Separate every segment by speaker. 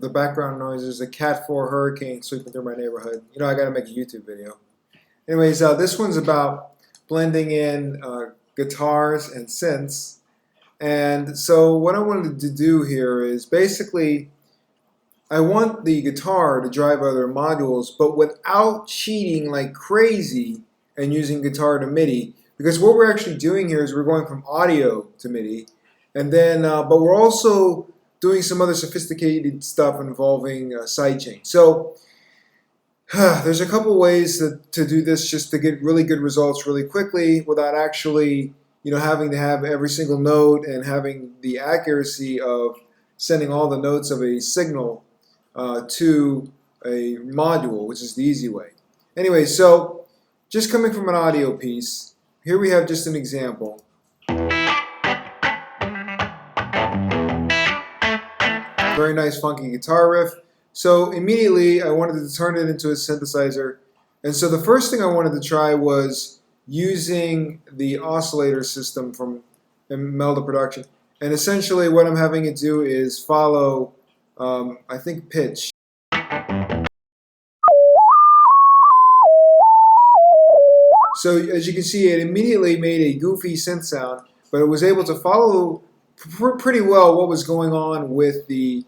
Speaker 1: the background noise is a Cat 4 hurricane sweeping through my neighborhood. You know, I gotta make a YouTube video. Anyways, this one's about blending in guitars and synths. And so what I wanted to do here is basically I want the guitar to drive other modules, but without cheating like crazy and using guitar to MIDI. Because what we're actually doing here is we're going from audio to MIDI, and then but we're also doing some other sophisticated stuff involving sidechain. So there's a couple ways to do this just to get really good results really quickly without actually having to have every single note and having the accuracy of sending all the notes of a signal to a module, which is the easy way. Anyway, so just coming from an audio piece, here we have just an example. Very nice funky guitar riff. So immediately I wanted to turn it into a synthesizer. And so the first thing I wanted to try was using the oscillator system from Melda Production. And essentially what I'm having it do is follow, I think, pitch. So as you can see, it immediately made a goofy synth sound, but it was able to follow pretty well what was going on with the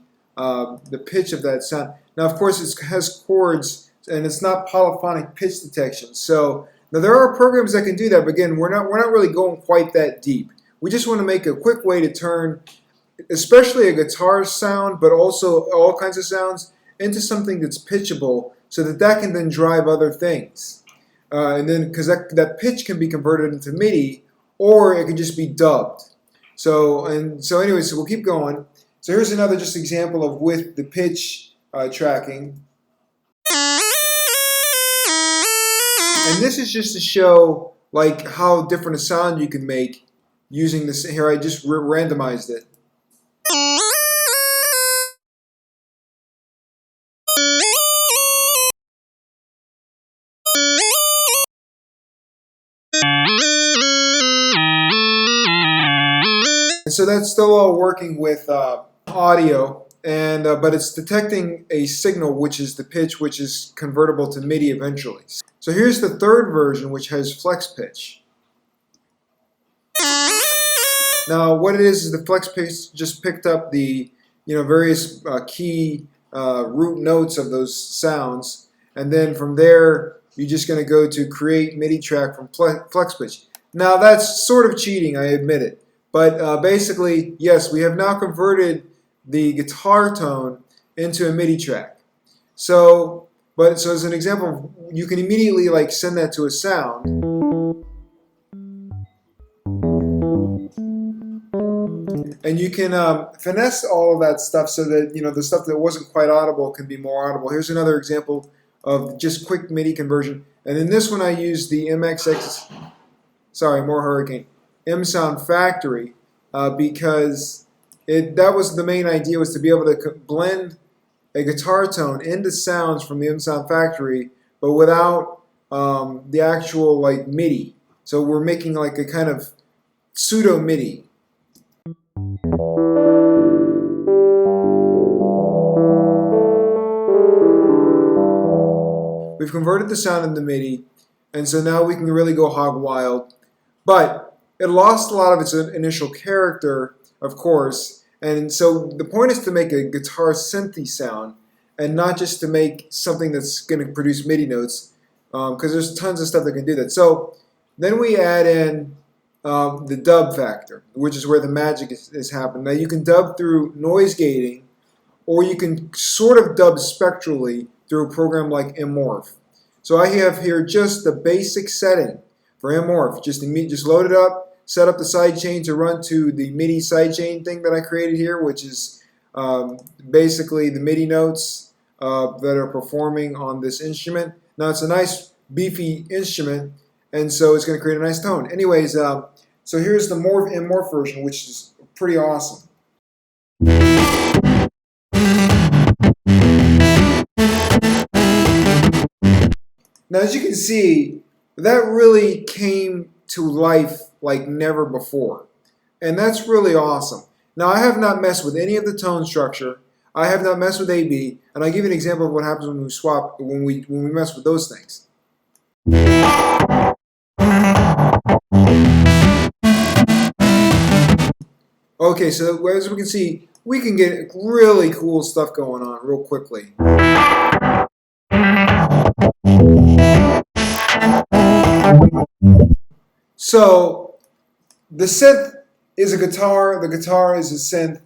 Speaker 1: pitch of that sound. Now, of course, it has chords, and it's not polyphonic pitch detection. So now there are programs that can do that, but again, we're not really going quite that deep. We just want to make a quick way to turn, especially a guitar sound, but also all kinds of sounds, into something that's pitchable, so that can then drive other things. And then, because that pitch can be converted into MIDI, or it can just be dubbed. So anyway, so we'll keep going. So here's another just example of with the pitch tracking. And this is just to show like how different a sound you can make using this. Here I just randomized it. And so that's still all working with audio, and but it's detecting a signal, which is the pitch, which is convertible to MIDI eventually. So here's the third version, which has FlexPitch. Now what it is the FlexPitch just picked up the various key root notes of those sounds, and then from there you're just going to go to create MIDI track from FlexPitch. Now that's sort of cheating, I admit it. But basically, yes, we have now converted the guitar tone into a MIDI track. So as an example, you can immediately like send that to a sound. And you can finesse all of that stuff so that the stuff that wasn't quite audible can be more audible. Here's another example of just quick MIDI conversion. And in this one I used the more hurricane. M Sound Factory because that was the main idea, was to be able to blend a guitar tone into sounds from the M Sound Factory, but without the actual like MIDI. So we're making like a kind of pseudo MIDI. We've converted the sound into MIDI, and so now we can really go hog wild. But it lost a lot of its initial character, of course, and so the point is to make a guitar synthy sound and not just to make something that's going to produce MIDI notes, because there's tons of stuff that can do that. So then we add in the dub factor, which is where the magic is happening. Now you can dub through noise gating, or you can sort of dub spectrally through a program like MMorph. So I have here just the basic setting for MMorph. Just load it up, set up the sidechain to run to the MIDI sidechain thing that I created here, which is basically the MIDI notes that are performing on this instrument. Now it's a nice beefy instrument, and so it's going to create a nice tone. Anyways, so here's the MMorph version, which is pretty awesome. Now as you can see, that really came to life like never before, and that's really awesome. Now I have not messed with any of the tone structure. I have not messed with A/B, and I'll give you an example of what happens when we swap, when we mess with those things. Okay, so as we can see, we can get really cool stuff going on real quickly. So the synth is a guitar, the guitar is a synth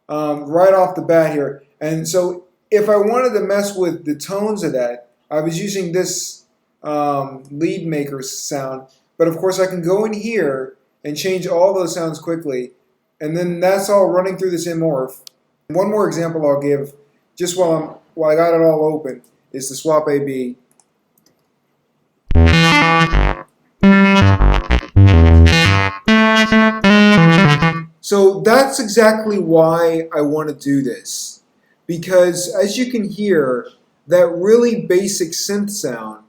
Speaker 1: right off the bat here. And so if I wanted to mess with the tones of that, I was using this lead maker sound. But of course I can go in here and change all those sounds quickly. And then that's all running through this MMorph. One more example I'll give, just while I got it all open, is to swap A/B. So that's exactly why I want to do this. Because as you can hear, that really basic synth sound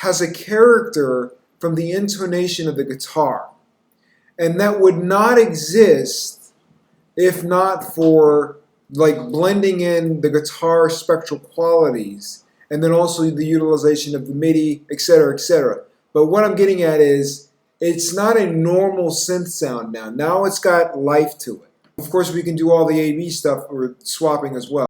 Speaker 1: has a character from the intonation of the guitar. And that would not exist if not for like blending in the guitar spectral qualities and then also the utilization of the MIDI, etc., etc. But what I'm getting at is it's not a normal synth sound now. Now it's got life to it. Of course, we can do all the A/B stuff or swapping as well.